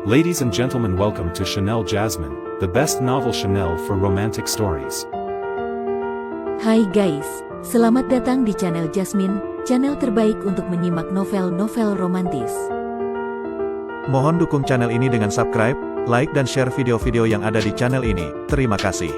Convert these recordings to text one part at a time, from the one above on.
Ladies and gentlemen, welcome to Chanel Jasmine, the best novel Chanel for romantic stories. Hai guys, selamat datang di channel Jasmine, channel terbaik untuk menyimak novel-novel romantis. Mohon dukung channel ini dengan subscribe, like dan share video-video yang ada di channel ini. Terima kasih.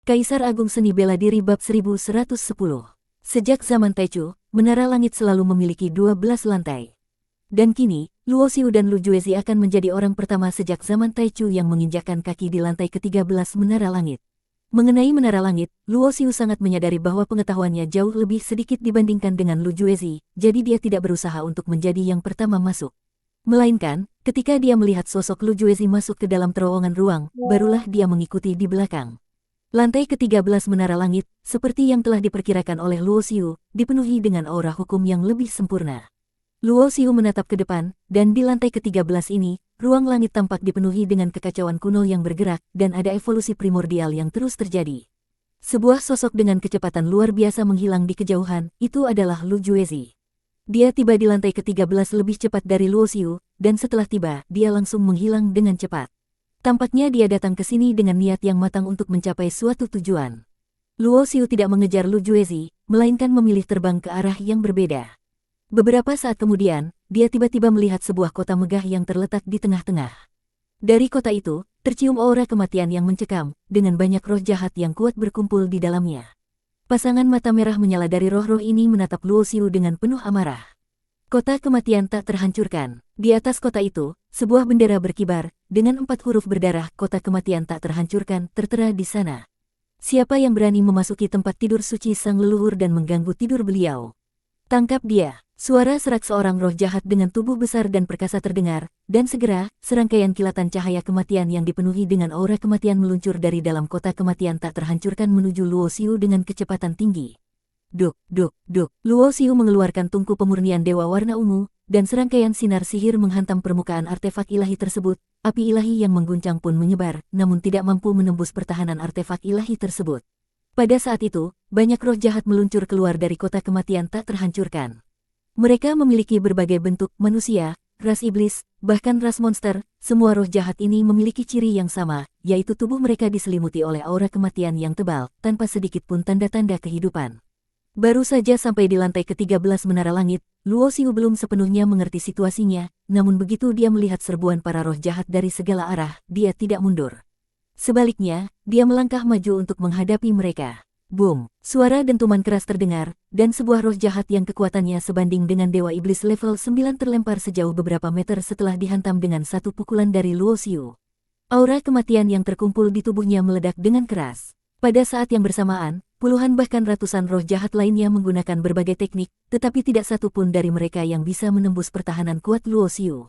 Kaisar Agung Seni Bela Diri Bab 1110. Sejak zaman Taichu, menara langit selalu memiliki 12 lantai. Dan kini, Luo Xiu dan Lu Juezi akan menjadi orang pertama sejak zaman Taichu yang menginjakkan kaki di lantai ke-13 menara langit. Mengenai menara langit, Luo Xiu sangat menyadari bahwa pengetahuannya jauh lebih sedikit dibandingkan dengan Lu Juezi, jadi dia tidak berusaha untuk menjadi yang pertama masuk. Melainkan, ketika dia melihat sosok Lu Juezi masuk ke dalam terowongan ruang, barulah dia mengikuti di belakang. Lantai ke-13 menara langit, seperti yang telah diperkirakan oleh Luo Xiu, dipenuhi dengan aura hukum yang lebih sempurna. Luo Xiu menatap ke depan, dan di lantai ke-13 ini, ruang langit tampak dipenuhi dengan kekacauan kuno yang bergerak, dan ada evolusi primordial yang terus terjadi. Sebuah sosok dengan kecepatan luar biasa menghilang di kejauhan, itu adalah Lu Juezi. Dia tiba di lantai ke-13 lebih cepat dari Luo Xiu, dan setelah tiba, dia langsung menghilang dengan cepat. Tampaknya dia datang ke sini dengan niat yang matang untuk mencapai suatu tujuan. Luo Xiu tidak mengejar Lu Juezi, melainkan memilih terbang ke arah yang berbeda. Beberapa saat kemudian, dia tiba-tiba melihat sebuah kota megah yang terletak di tengah-tengah. Dari kota itu, tercium aura kematian yang mencekam, dengan banyak roh jahat yang kuat berkumpul di dalamnya. Pasangan mata merah menyala dari roh-roh ini menatap Luo Xiu dengan penuh amarah. Kota kematian tak terhancurkan. Di atas kota itu, sebuah bendera berkibar, dengan 4 huruf berdarah kota kematian tak terhancurkan tertera di sana. Siapa yang berani memasuki tempat tidur suci sang leluhur dan mengganggu tidur beliau? Tangkap dia! Suara serak seorang roh jahat dengan tubuh besar dan perkasa terdengar, dan segera, serangkaian kilatan cahaya kematian yang dipenuhi dengan aura kematian meluncur dari dalam kota kematian tak terhancurkan menuju Luo Xiu dengan kecepatan tinggi. Duk, duk, duk. Luo Xiu mengeluarkan tungku pemurnian dewa warna ungu, dan serangkaian sinar sihir menghantam permukaan artefak ilahi tersebut. Api ilahi yang mengguncang pun menyebar, namun tidak mampu menembus pertahanan artefak ilahi tersebut. Pada saat itu, banyak roh jahat meluncur keluar dari kota kematian tak terhancurkan. Mereka memiliki berbagai bentuk manusia, ras iblis, bahkan ras monster. Semua roh jahat ini memiliki ciri yang sama, yaitu tubuh mereka diselimuti oleh aura kematian yang tebal, tanpa sedikit pun tanda-tanda kehidupan. Baru saja sampai di lantai ke-13 menara langit, Luo Xiu belum sepenuhnya mengerti situasinya, namun begitu dia melihat serbuan para roh jahat dari segala arah, dia tidak mundur. Sebaliknya, dia melangkah maju untuk menghadapi mereka. Boom! Suara dentuman keras terdengar, dan sebuah roh jahat yang kekuatannya sebanding dengan dewa iblis level 9 terlempar sejauh beberapa meter setelah dihantam dengan satu pukulan dari Luo Xiu. Aura kematian yang terkumpul di tubuhnya meledak dengan keras. Pada saat yang bersamaan, puluhan bahkan ratusan roh jahat lainnya menggunakan berbagai teknik, tetapi tidak satu pun dari mereka yang bisa menembus pertahanan kuat Luo Xiu.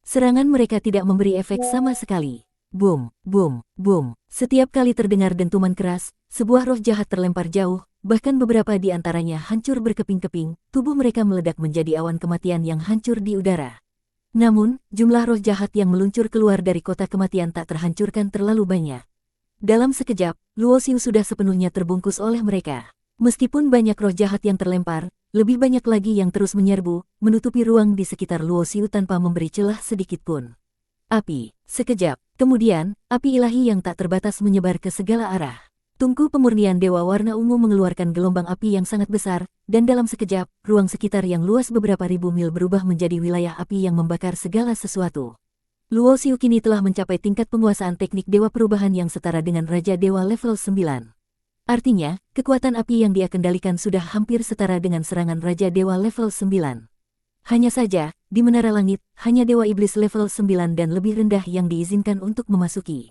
Serangan mereka tidak memberi efek sama sekali. Boom, boom, boom. Setiap kali terdengar dentuman keras, sebuah roh jahat terlempar jauh, bahkan beberapa di antaranya hancur berkeping-keping, tubuh mereka meledak menjadi awan kematian yang hancur di udara. Namun, jumlah roh jahat yang meluncur keluar dari kota kematian tak terhancurkan terlalu banyak. Dalam sekejap, Luo Xiu sudah sepenuhnya terbungkus oleh mereka. Meskipun banyak roh jahat yang terlempar, lebih banyak lagi yang terus menyerbu, menutupi ruang di sekitar Luo Xiu tanpa memberi celah sedikit pun. Api. Sekejap, kemudian, api ilahi yang tak terbatas menyebar ke segala arah. Tungku pemurnian dewa warna ungu mengeluarkan gelombang api yang sangat besar, dan dalam sekejap, ruang sekitar yang luas beberapa ribu mil berubah menjadi wilayah api yang membakar segala sesuatu. Luo Xiu kini telah mencapai tingkat penguasaan teknik dewa perubahan yang setara dengan Raja Dewa level 9. Artinya, kekuatan api yang dia kendalikan sudah hampir setara dengan serangan Raja Dewa level 9. Hanya saja, di menara langit, hanya Dewa Iblis level 9 dan lebih rendah yang diizinkan untuk memasuki.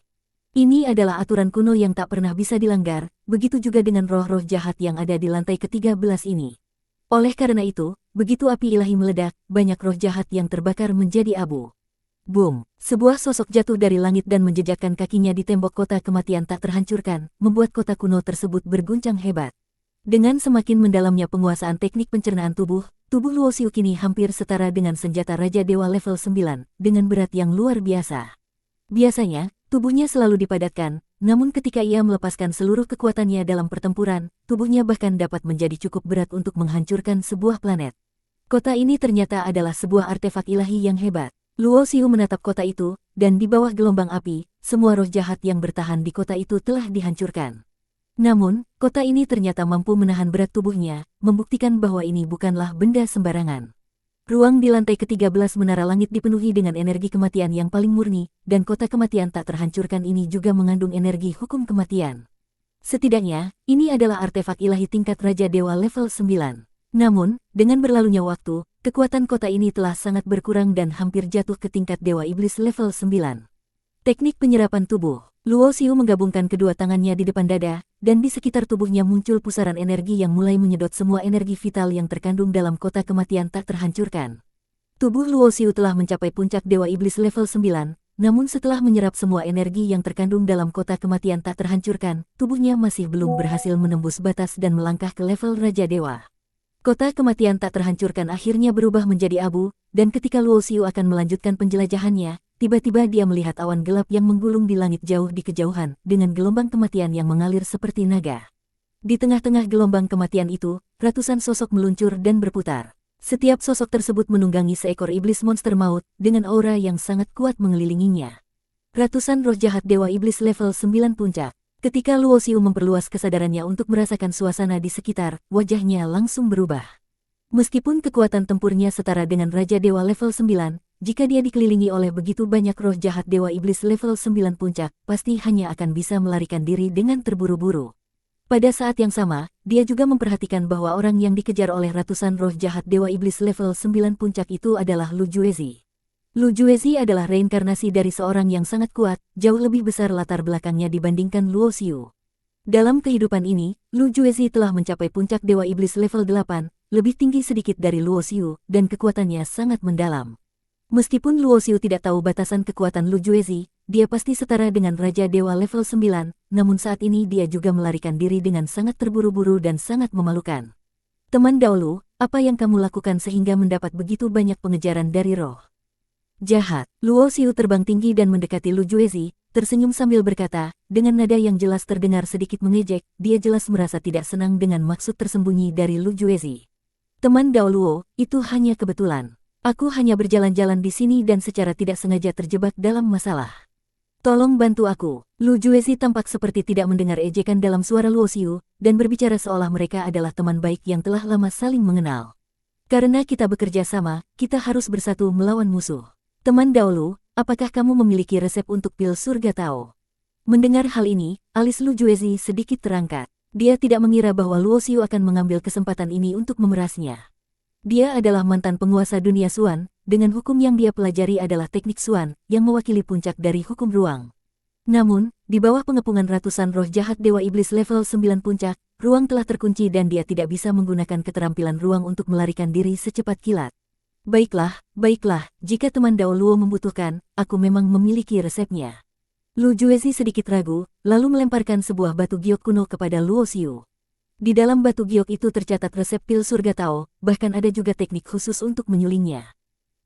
Ini adalah aturan kuno yang tak pernah bisa dilanggar, begitu juga dengan roh-roh jahat yang ada di lantai ke-13 ini. Oleh karena itu, begitu api ilahi meledak, banyak roh jahat yang terbakar menjadi abu. Boom! Sebuah sosok jatuh dari langit dan menjejakkan kakinya di tembok kota kematian tak terhancurkan, membuat kota kuno tersebut berguncang hebat. Dengan semakin mendalamnya penguasaan teknik pencernaan tubuh Luo Xiu kini hampir setara dengan senjata Raja Dewa level 9, dengan berat yang luar biasa. Biasanya, tubuhnya selalu dipadatkan, namun ketika ia melepaskan seluruh kekuatannya dalam pertempuran, tubuhnya bahkan dapat menjadi cukup berat untuk menghancurkan sebuah planet. Kota ini ternyata adalah sebuah artefak ilahi yang hebat. Luo Xiu menatap kota itu, dan di bawah gelombang api, semua roh jahat yang bertahan di kota itu telah dihancurkan. Namun, kota ini ternyata mampu menahan berat tubuhnya, membuktikan bahwa ini bukanlah benda sembarangan. Ruang di lantai ke-13 menara langit dipenuhi dengan energi kematian yang paling murni, dan kota kematian tak terhancurkan ini juga mengandung energi hukum kematian. Setidaknya, ini adalah artefak ilahi tingkat Raja Dewa level 9. Namun, dengan berlalunya waktu, kekuatan kota ini telah sangat berkurang dan hampir jatuh ke tingkat Dewa Iblis level 9. Teknik penyerapan tubuh. Luo Xiu menggabungkan kedua tangannya di depan dada, dan di sekitar tubuhnya muncul pusaran energi yang mulai menyedot semua energi vital yang terkandung dalam kota kematian tak terhancurkan. Tubuh Luo Xiu telah mencapai puncak Dewa Iblis level 9, namun setelah menyerap semua energi yang terkandung dalam kota kematian tak terhancurkan, tubuhnya masih belum berhasil menembus batas dan melangkah ke level Raja Dewa. Kota kematian tak terhancurkan akhirnya berubah menjadi abu, dan ketika Luo Xiu akan melanjutkan penjelajahannya, tiba-tiba dia melihat awan gelap yang menggulung di langit jauh di kejauhan, dengan gelombang kematian yang mengalir seperti naga. Di tengah-tengah gelombang kematian itu, ratusan sosok meluncur dan berputar. Setiap sosok tersebut menunggangi seekor iblis monster maut, dengan aura yang sangat kuat mengelilinginya. Ratusan roh jahat Dewa Iblis level 9 puncak. Ketika Luo Xiu memperluas kesadarannya untuk merasakan suasana di sekitar, wajahnya langsung berubah. Meskipun kekuatan tempurnya setara dengan Raja Dewa level 9, jika dia dikelilingi oleh begitu banyak roh jahat Dewa Iblis level 9 puncak, pasti hanya akan bisa melarikan diri dengan terburu-buru. Pada saat yang sama, dia juga memperhatikan bahwa orang yang dikejar oleh ratusan roh jahat Dewa Iblis level 9 puncak itu adalah Lu Juezi. Lu Juezi adalah reinkarnasi dari seorang yang sangat kuat, jauh lebih besar latar belakangnya dibandingkan Luo Xiu. Dalam kehidupan ini, Lu Juezi telah mencapai puncak Dewa Iblis level 8, lebih tinggi sedikit dari Luo Xiu, dan kekuatannya sangat mendalam. Meskipun Luo Xiu tidak tahu batasan kekuatan Lu Juezi, dia pasti setara dengan Raja Dewa level 9, namun saat ini dia juga melarikan diri dengan sangat terburu-buru dan sangat memalukan. Teman Daolu, apa yang kamu lakukan sehingga mendapat begitu banyak pengejaran dari roh jahat? Luo Xiu terbang tinggi dan mendekati Lu Juezi, tersenyum sambil berkata, dengan nada yang jelas terdengar sedikit mengejek, dia jelas merasa tidak senang dengan maksud tersembunyi dari Lu Juezi. Teman Daoluo, itu hanya kebetulan. Aku hanya berjalan-jalan di sini dan secara tidak sengaja terjebak dalam masalah. Tolong bantu aku. Lu Juezi tampak seperti tidak mendengar ejekan dalam suara Luo Xiu, dan berbicara seolah mereka adalah teman baik yang telah lama saling mengenal. Karena kita bekerja sama, kita harus bersatu melawan musuh. Teman Daolu, apakah kamu memiliki resep untuk pil surga Tao? Mendengar hal ini, alis Lu Juezi sedikit terangkat. Dia tidak mengira bahwa Luo Xiu akan mengambil kesempatan ini untuk memerasnya. Dia adalah mantan penguasa dunia Suan, dengan hukum yang dia pelajari adalah teknik Suan, yang mewakili puncak dari hukum ruang. Namun, di bawah pengepungan ratusan roh jahat Dewa Iblis level 9 puncak, ruang telah terkunci dan dia tidak bisa menggunakan keterampilan ruang untuk melarikan diri secepat kilat. Baiklah, jika teman Dao Luo membutuhkan, aku memang memiliki resepnya. Lu Juezi sedikit ragu, lalu melemparkan sebuah batu giok kuno kepada Luo Xiu. Di dalam batu giok itu tercatat resep pil surga Tao, bahkan ada juga teknik khusus untuk menyulingnya.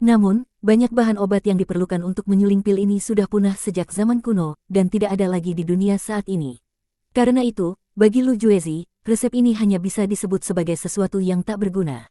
Namun, banyak bahan obat yang diperlukan untuk menyuling pil ini sudah punah sejak zaman kuno, dan tidak ada lagi di dunia saat ini. Karena itu, bagi Lu Juezi, resep ini hanya bisa disebut sebagai sesuatu yang tak berguna.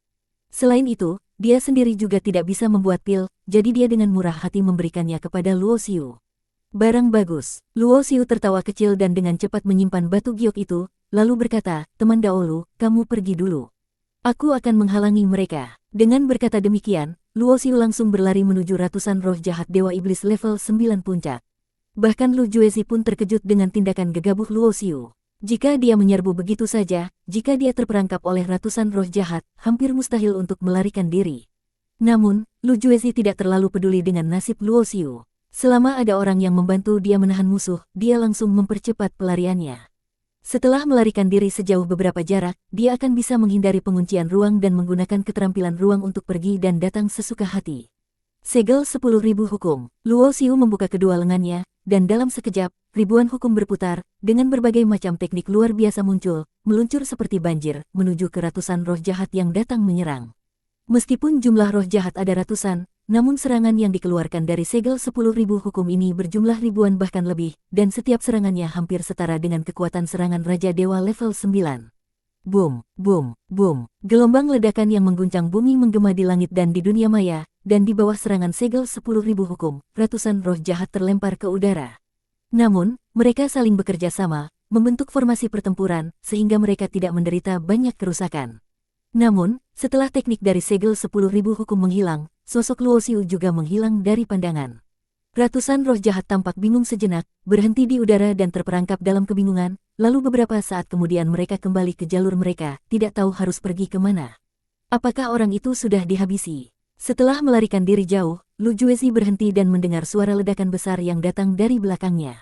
Selain itu, dia sendiri juga tidak bisa membuat pil, jadi dia dengan murah hati memberikannya kepada Luo Xiu. Barang bagus. Luo Xiu tertawa kecil dan dengan cepat menyimpan batu giok itu, lalu berkata, teman Daolu, kamu pergi dulu. Aku akan menghalangi mereka. Dengan berkata demikian, Luo Xiu langsung berlari menuju ratusan roh jahat Dewa Iblis level 9 puncak. Bahkan Lu Juezi pun terkejut dengan tindakan gegabah Luo Xiu. Jika dia menyerbu begitu saja, jika dia terperangkap oleh ratusan roh jahat, hampir mustahil untuk melarikan diri. Namun, Lu Juezi tidak terlalu peduli dengan nasib Luo Xiu. Selama ada orang yang membantu dia menahan musuh, dia langsung mempercepat pelariannya. Setelah melarikan diri sejauh beberapa jarak, dia akan bisa menghindari penguncian ruang dan menggunakan keterampilan ruang untuk pergi dan datang sesuka hati. Segel 10.000 hukum. Luo Xiu membuka kedua lengannya, dan dalam sekejap, ribuan hukum berputar, dengan berbagai macam teknik luar biasa muncul, meluncur seperti banjir, menuju ke ratusan roh jahat yang datang menyerang. Meskipun jumlah roh jahat ada ratusan, namun serangan yang dikeluarkan dari segel 10.000 hukum ini berjumlah ribuan bahkan lebih, dan setiap serangannya hampir setara dengan kekuatan serangan Raja Dewa level 9. Boom, boom, boom. Gelombang ledakan yang mengguncang bumi menggema di langit dan di dunia maya, dan di bawah serangan segel 10.000 hukum, ratusan roh jahat terlempar ke udara. Namun, mereka saling bekerja sama, membentuk formasi pertempuran, sehingga mereka tidak menderita banyak kerusakan. Namun, setelah teknik dari segel 10.000 hukum menghilang, sosok Luo Xiu juga menghilang dari pandangan. Ratusan roh jahat tampak bingung sejenak, berhenti di udara dan terperangkap dalam kebingungan, lalu beberapa saat kemudian mereka kembali ke jalur mereka, tidak tahu harus pergi kemana. Apakah orang itu sudah dihabisi? Setelah melarikan diri jauh, Lu Juezi berhenti dan mendengar suara ledakan besar yang datang dari belakangnya.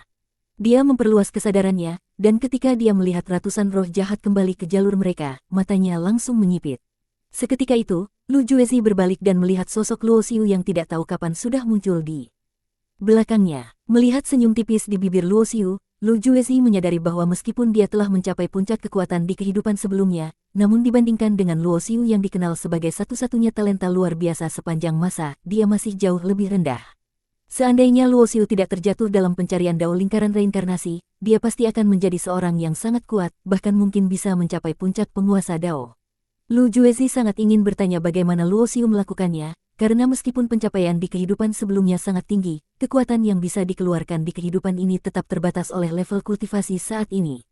Dia memperluas kesadarannya, dan ketika dia melihat ratusan roh jahat kembali ke jalur mereka, matanya langsung menyipit. Seketika itu, Lu Juezi berbalik dan melihat sosok Luo Xiu yang tidak tahu kapan sudah muncul di belakangnya. Melihat senyum tipis di bibir Luo Xiu, Lu Juezi menyadari bahwa meskipun dia telah mencapai puncak kekuatan di kehidupan sebelumnya, namun dibandingkan dengan Luo Xiu yang dikenal sebagai satu-satunya talenta luar biasa sepanjang masa, dia masih jauh lebih rendah. Seandainya Luo Xiu tidak terjatuh dalam pencarian dao lingkaran reinkarnasi, dia pasti akan menjadi seorang yang sangat kuat, bahkan mungkin bisa mencapai puncak penguasa dao. Lu Juezi sangat ingin bertanya bagaimana Luo Xiu melakukannya, karena meskipun pencapaian di kehidupan sebelumnya sangat tinggi, kekuatan yang bisa dikeluarkan di kehidupan ini tetap terbatas oleh level kultivasi saat ini.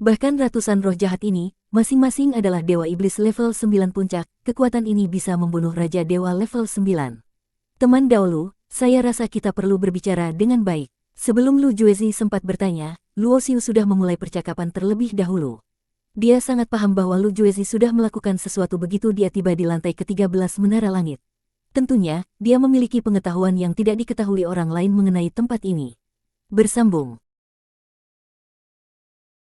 Bahkan ratusan roh jahat ini, masing-masing adalah dewa iblis level 9 puncak, kekuatan ini bisa membunuh Raja Dewa level 9. Teman Daolu, saya rasa kita perlu berbicara dengan baik. Sebelum Lu Juezi sempat bertanya, Luo Xiu sudah memulai percakapan terlebih dahulu. Dia sangat paham bahwa Lu Juezi sudah melakukan sesuatu begitu dia tiba di lantai ke-13 Menara Langit. Tentunya, dia memiliki pengetahuan yang tidak diketahui orang lain mengenai tempat ini. Bersambung.